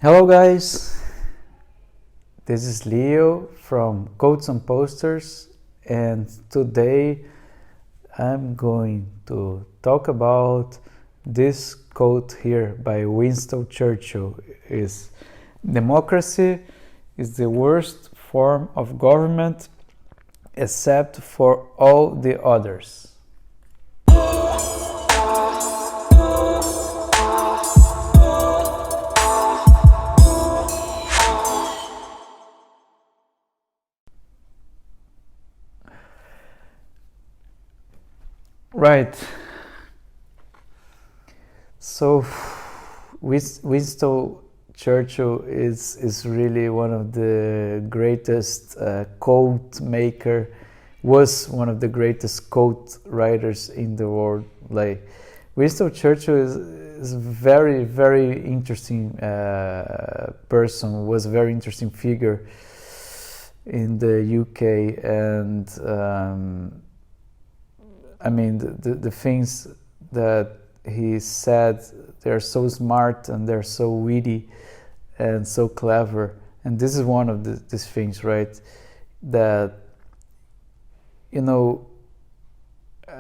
Hello guys, this is Leo from Quotes and Posters, and today I'm going to talk about this quote here by Winston Churchill. Is democracy is the worst form of government except for all the others. Right. So Winston Churchill is really one of the greatest quote maker, was one of the greatest quote writers in the world. Like Winston Churchill is a very, very interesting person, was a very interesting figure in the UK, and I mean, the things that he said, they're so smart and they're so witty and so clever. And this is one of these things, right? That, you know,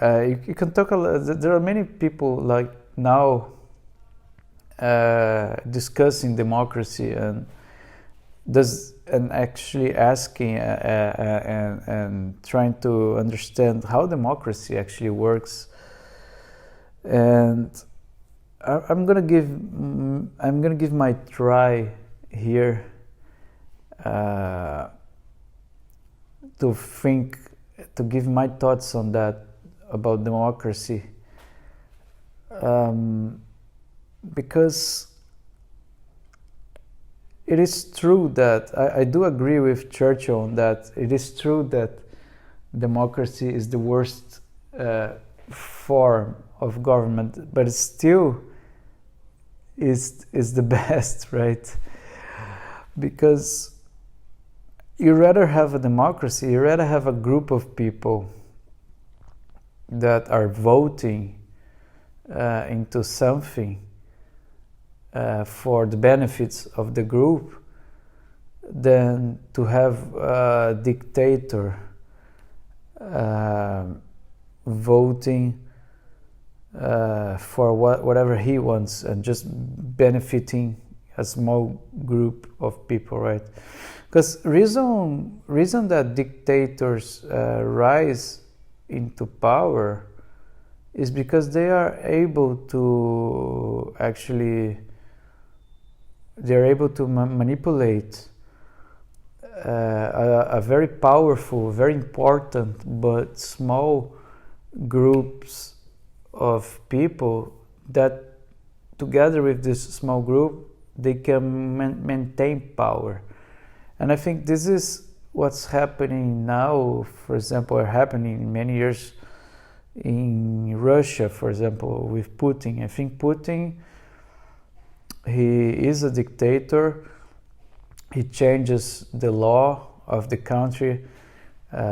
you can talk a lot. There are many people like now discussing democracy and actually asking and trying to understand how democracy actually works. And I'm gonna give my try here to give my thoughts on that about democracy, because it is true that I do agree with Churchill on that. It is true that democracy is the worst form of government, but it still is the best, right? Because you rather have a democracy, you rather have a group of people that are voting into something for the benefits of the group than to have a dictator voting for whatever he wants and just benefiting a small group of people, right? Because reason that dictators rise into power is because they are able to manipulate a very powerful, very important, but small groups of people that, together with this small group, they can maintain power. And I think this is what's happening now, for example, or happening many years in Russia, for example, with Putin. I think Putin, he is a dictator. He changes the law of the country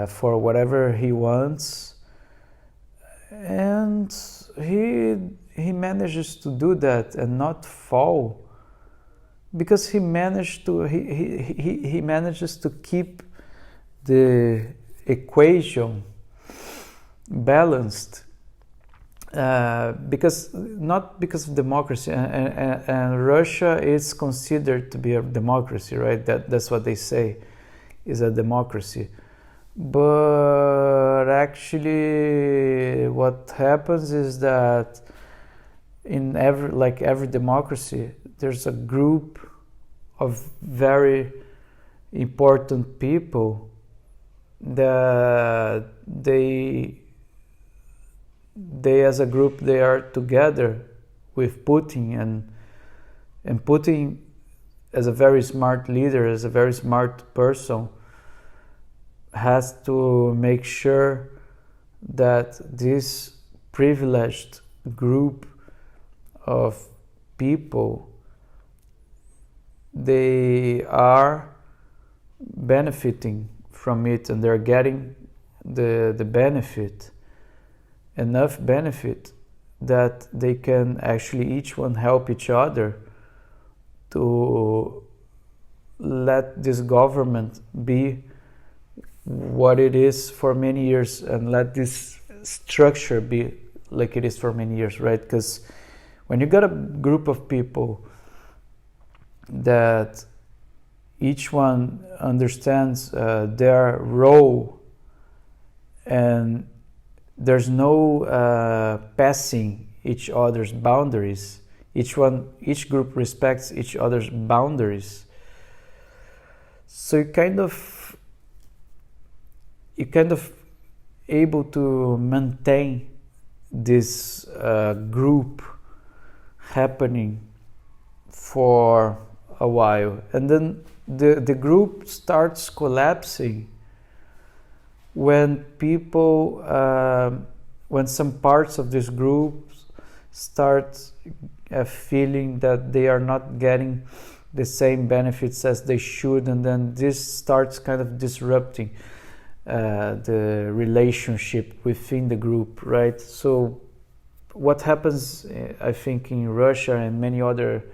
for whatever he wants, and he manages to do that and not fall, because he manages to keep the equation balanced, not because of democracy, and Russia is considered to be a democracy, right? That's what they say is a democracy. But actually what happens is that in every democracy, there's a group of very important people that they as a group, they are together with Putin, and Putin, as a very smart leader, as a very smart person, has to make sure that this privileged group of people, they are benefiting from it, and they're getting the benefit, enough benefit that they can actually each one help each other to let this government be what it is for many years, and let this structure be like it is for many years, right? Because when you got a group of people that each one understands their role, and there's no passing each other's boundaries, each group respects each other's boundaries, so you kind of able to maintain this group happening for a while, and then the group starts collapsing when people when some parts of this group start feeling that they are not getting the same benefits as they should, and then this starts kind of disrupting the relationship within the group, right? So what happens, I think, in Russia and many other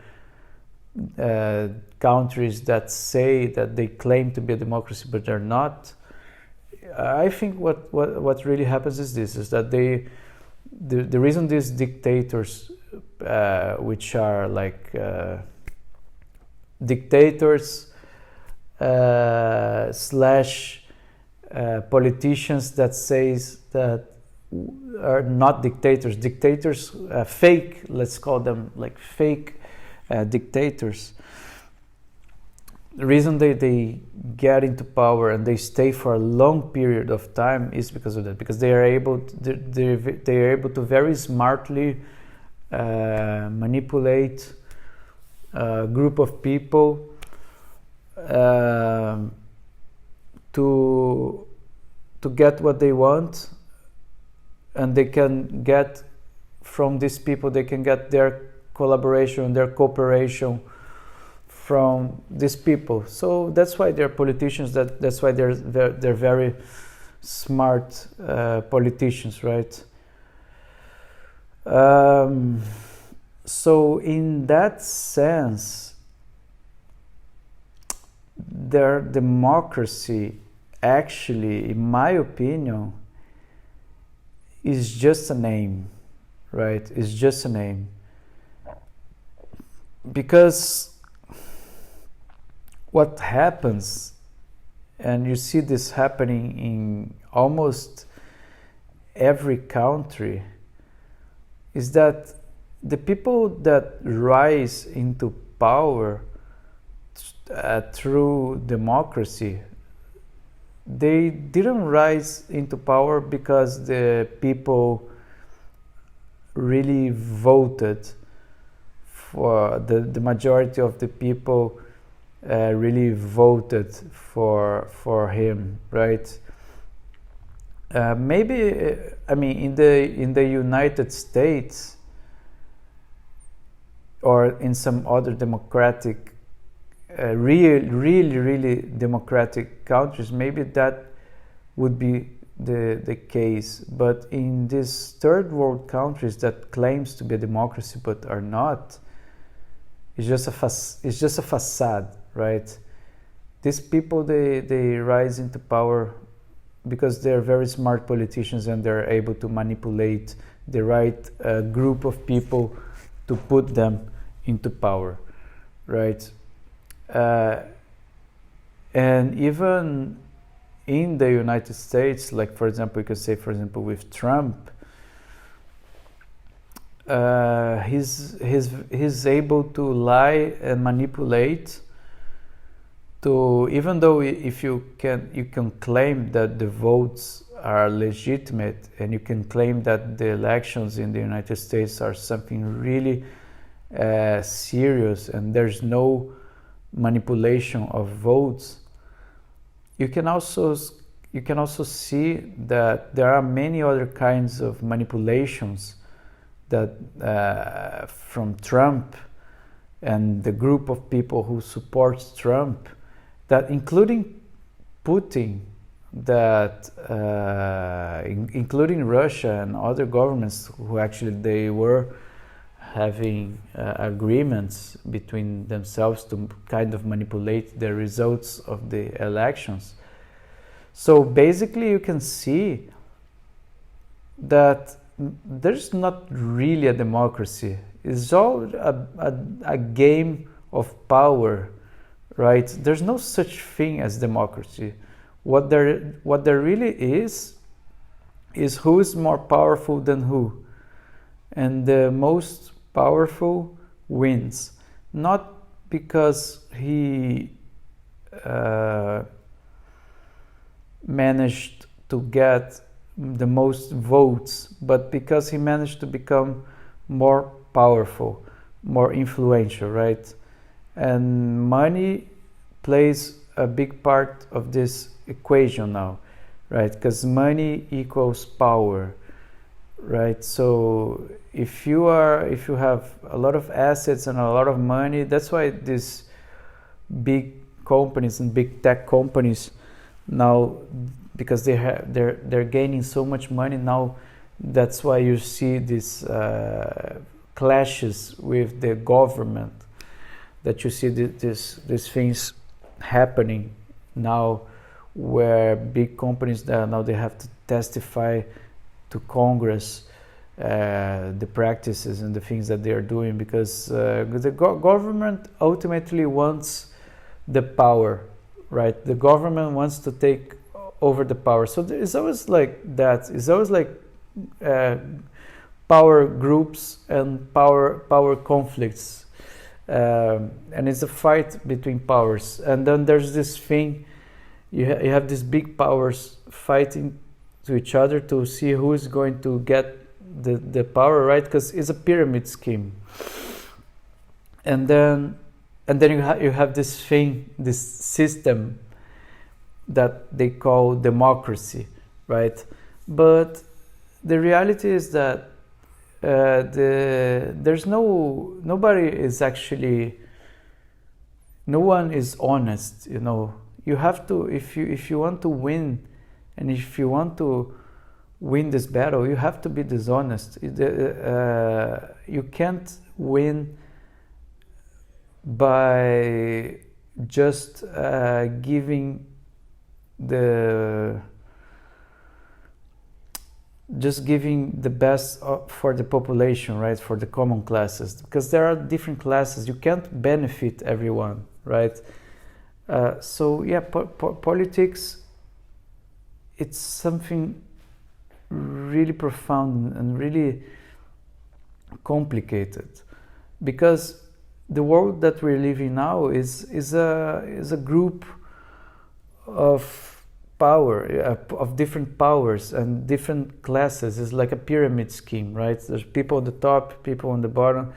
countries that say that they claim to be a democracy but they're not, I think what really happens is this, is that the reason these dictators, which are like dictators slash politicians that says that are not dictators, fake, let's call them like fake dictators. The reason they get into power and they stay for a long period of time is because of that, because they are able to very smartly manipulate a group of people to get what they want, and they can get from these people, they can get their collaboration, their cooperation from these people. So that's why they're politicians. That's why they're very smart politicians, right? So in that sense, their democracy, actually, in my opinion, is just a name, right? It's just a name. Because what happens, and you see this happening in almost every country, is that the people that rise into power through democracy, they didn't rise into power because the people really voted for, the majority of the people really voted for him, right? Maybe, I mean, in the United States or in some other democratic, really democratic countries, maybe that would be the case. But in these third world countries that claims to be a democracy but are not, it's just a facade, right? These people, they rise into power because they're very smart politicians and they're able to manipulate the right group of people to put them into power, right? And even in the United States, like for example, you could say, for example, with Trump, he's able to lie and manipulate. To, even though if you can claim that the votes are legitimate, and you can claim that the elections in the United States are something really serious and there's no manipulation of votes, you can also see that there are many other kinds of manipulations that from Trump and the group of people who supports Trump, that including Putin, that including Russia and other governments who actually they were having agreements between themselves to kind of manipulate the results of the elections. So basically you can see that there's not really a democracy. It's all a game of power, right? There's no such thing as democracy. What there really is who is more powerful than who. And the most powerful wins. Not because he managed to get the most votes, but because he managed to become more powerful, more influential, right? And money plays a big part of this equation now, right? Because money equals power, right? So if you have a lot of assets and a lot of money, that's why these big companies and big tech companies now, because they're gaining so much money now, that's why you see these clashes with the government, that you see these things happening now, where big companies now they have to testify to Congress the practices and the things that they are doing, because the government ultimately wants the power, right? The government wants to take over the power. So it's always like that. It's always like power groups and power conflicts, and it's a fight between powers. And then there's this thing, you have these big powers fighting to each other to see who is going to get the power, right? Because it's a pyramid scheme. And then you have this thing, this system that they call democracy, right? But the reality is that there's nobody is actually, no one is honest, you know. You have to, if you want to win, and if you want to win this battle, you have to be dishonest. You can't win by just giving the best for the population, right? For the common classes, because there are different classes. You can't benefit everyone, right? So yeah, politics, it's something really profound and really complicated, because the world that we're living now is a group of power, of different powers and different classes. It's like a pyramid scheme, right? There's people on the top, people on the bottom,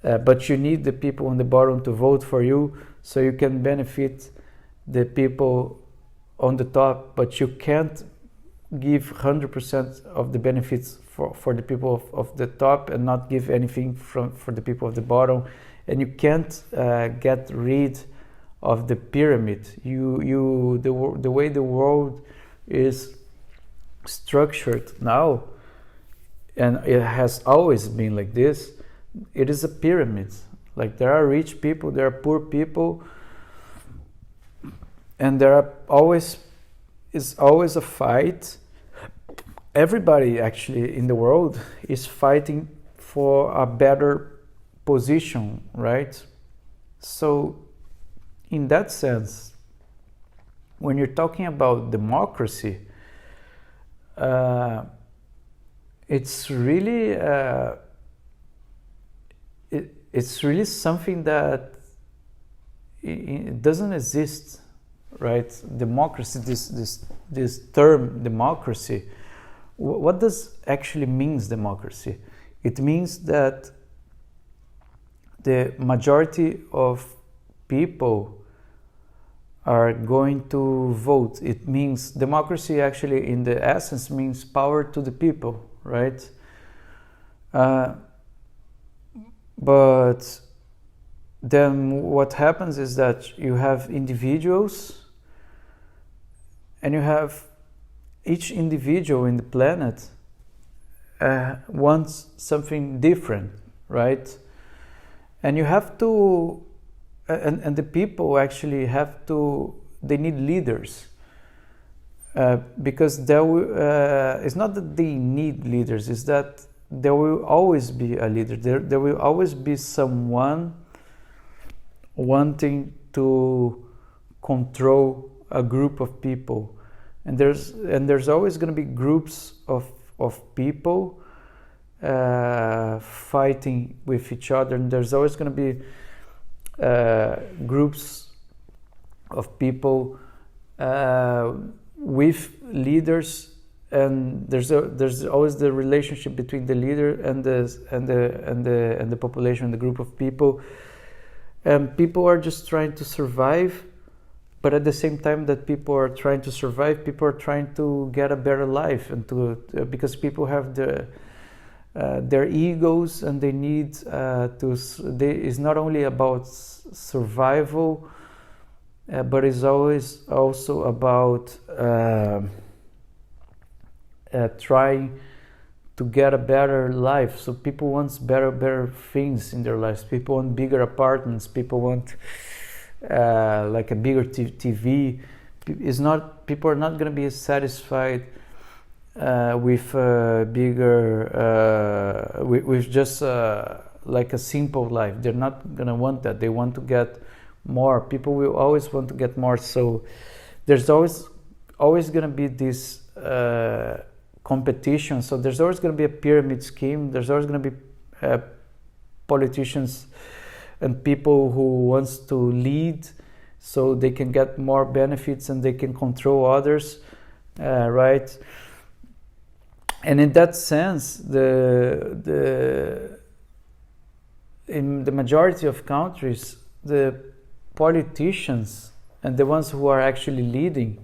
but you need the people on the bottom to vote for you so you can benefit the people on the top, but you can't give 100% of the benefits for the people of the top and not give anything for the people of the bottom. And you can't get rid of the pyramid. The way the world is structured now, and it has always been like this, it is a pyramid. Like, there are rich people, there are poor people, and is always a fight. Everybody actually in the world is fighting for a better position, right? So in that sense, when you're talking about democracy, it's really it's really something that it doesn't exist, right? Democracy, this term democracy, what does actually means democracy? It means that the majority of people are going to vote. It means democracy actually in the essence means power to the people, right? But then what happens is that you have individuals, and you have each individual in the planet wants something different, right? And you have to, and the people actually have to, they need leaders. Because it's not that they need leaders, it's that there will always be a leader. There will always be someone wanting to control a group of people, and there's always going to be groups of people fighting with each other, and there's always going to be groups of people with leaders, and there's always the relationship between the leader and the population, the group of people. And people are just trying to survive, but at the same time that people are trying to survive, people are trying to get a better life, and because people have their egos, and they need it's not only about survival, but it's always also about trying to get a better life. So people want better things in their lives. People want bigger apartments. People want like a bigger TV. People are not going to be satisfied with bigger with just like a simple life. They're not going to want that. They want to get more. People will always want to get more. So there's always going to be this competition. So there's always going to be a pyramid scheme. There's always going to be politicians and people who wants to lead so they can get more benefits and they can control others, right? And in that sense, in the majority of countries, the politicians and the ones who are actually leading,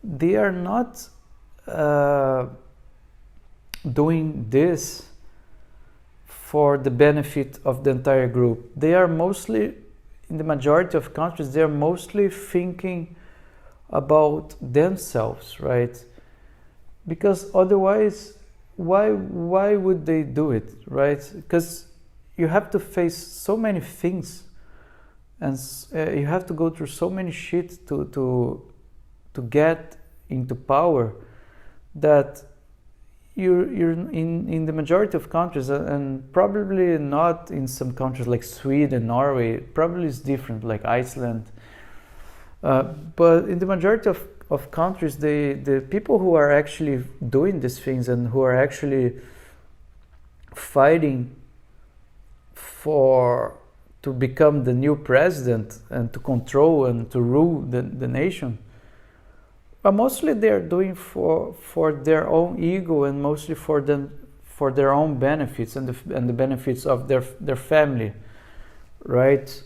they are not doing this for the benefit of the entire group. They are mostly, in the majority of countries, they are mostly thinking about themselves, right? Because otherwise, why would they do it, right? Because you have to face so many things, and you have to go through so many shit to get into power, that you're in the majority of countries, and probably not in some countries like Sweden, Norway, probably it's different, like Iceland. But in the majority of countries, the people who are actually doing these things and who are actually fighting to become the new president and to control and to rule the nation, but mostly they're doing for their own ego, and mostly for their own benefits and the benefits of their family, right?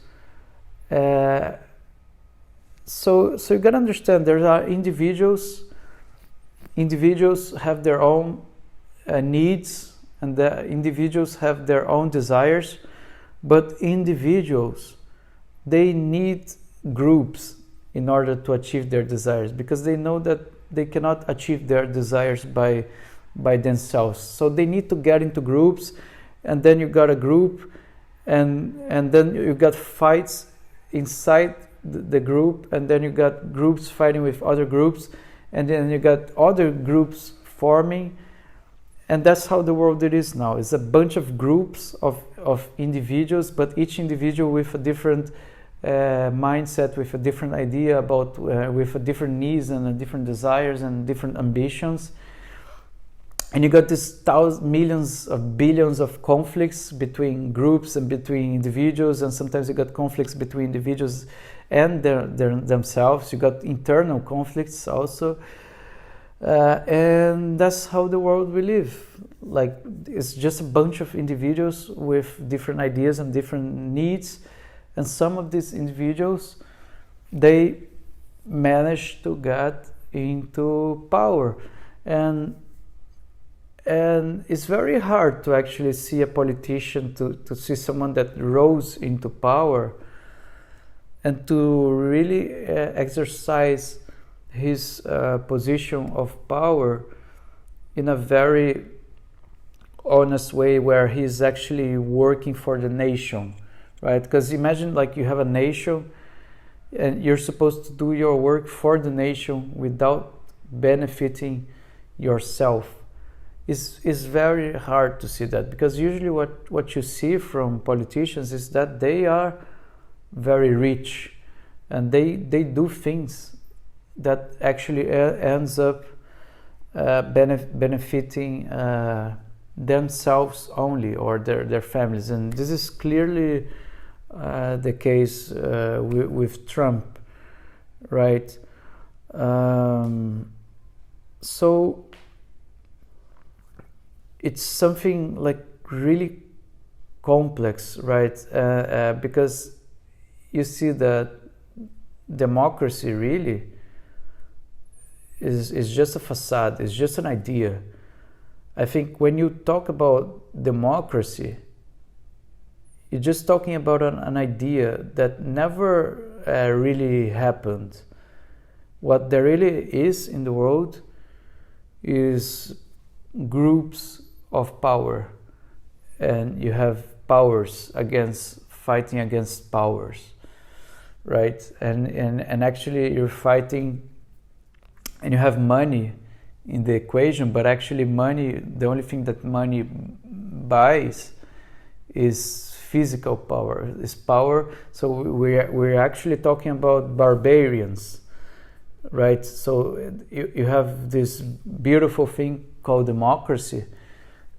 So you gotta understand, there are individuals have their own needs, and the individuals have their own desires, but individuals, they need groups in order to achieve their desires, because they know that they cannot achieve their desires by themselves. So they need to get into groups, and then you got a group, and then you got fights inside the group, and then you got groups fighting with other groups, and then you got other groups forming, and that's how the world it is now. It's a bunch of groups of individuals, but each individual with a different mindset, with a different idea about, with a different needs and different desires and different ambitions. And you got these millions of billions of conflicts between groups and between individuals, and sometimes you got conflicts between individuals and themselves. You got internal conflicts also, and that's how the world we live. Like, it's just a bunch of individuals with different ideas and different needs, and some of these individuals, they manage to get into power, and it's very hard to actually see a politician, to see someone that rose into power and to really exercise his position of power in a very honest way where he's actually working for the nation, right? Because imagine like you have a nation and you're supposed to do your work for the nation without benefiting yourself. Is very hard to see that, because usually what you see from politicians is that they are very rich and they do things that actually ends up benefiting themselves only, or their families. And this is clearly the case with Trump, right? So it's something like really complex, right? Because you see that democracy really is just a facade, it's just an idea. I think when you talk about democracy, you're just talking about an idea that never really happened. What there really is in the world is groups of power, and you have powers fighting against powers, right? And actually you're fighting, and you have money in the equation, but actually money, the only thing that money buys is physical power, is power. So we're actually talking about barbarians, right? So you have this beautiful thing called democracy,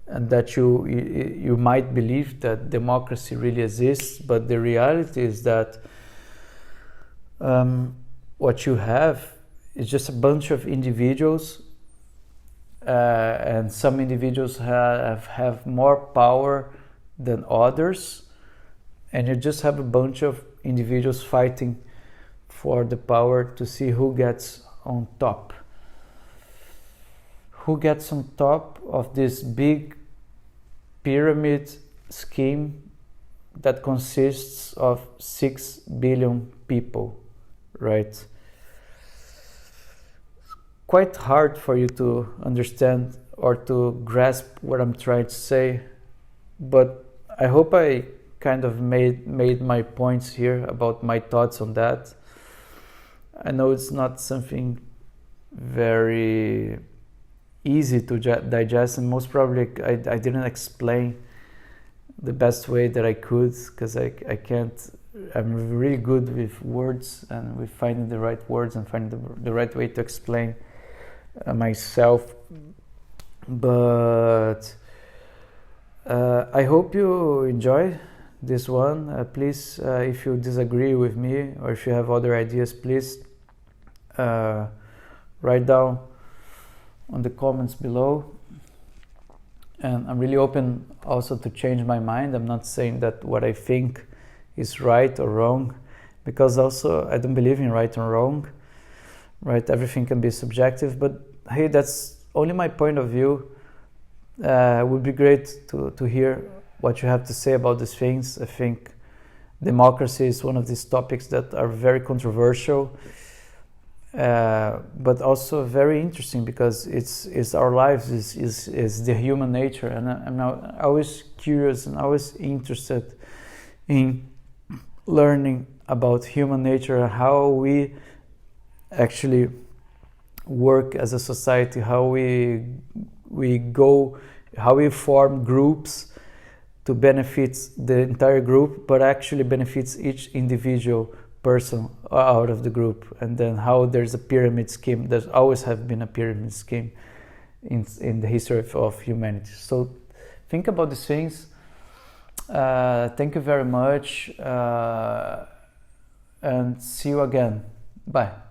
and that you might believe that democracy really exists, but the reality is that what you have is just a bunch of individuals, and some individuals have more power than others, and you just have a bunch of individuals fighting for the power to see who gets on top. Who gets on top of this big pyramid scheme that consists of 6 billion people, right? Quite hard for you to understand or to grasp what I'm trying to say, but I hope I kind of made my points here about my thoughts on that. I know it's not something very easy to digest, and most probably I didn't explain the best way that I could, because I can't. I'm really good with words and with finding the right words and finding the right way to explain myself, but I hope you enjoy this one. Please, if you disagree with me or if you have other ideas, please write down on the comments below. And I'm really open also to change my mind. I'm not saying that what I think is right or wrong, because also I don't believe in right or wrong, right? Everything can be subjective, but hey, that's only my point of view. It would be great to hear what you have to say about these things. I think democracy is one of these topics that are very controversial, but also very interesting, because it's our lives, is the human nature, and I'm always curious and always interested in learning about human nature and how we actually work as a society, how we form groups to benefit the entire group, but actually benefits each individual person out of the group. And then how there's a pyramid scheme. There's always have been a pyramid scheme in the history of humanity. So think about these things. Thank you very much, and see you again. Bye.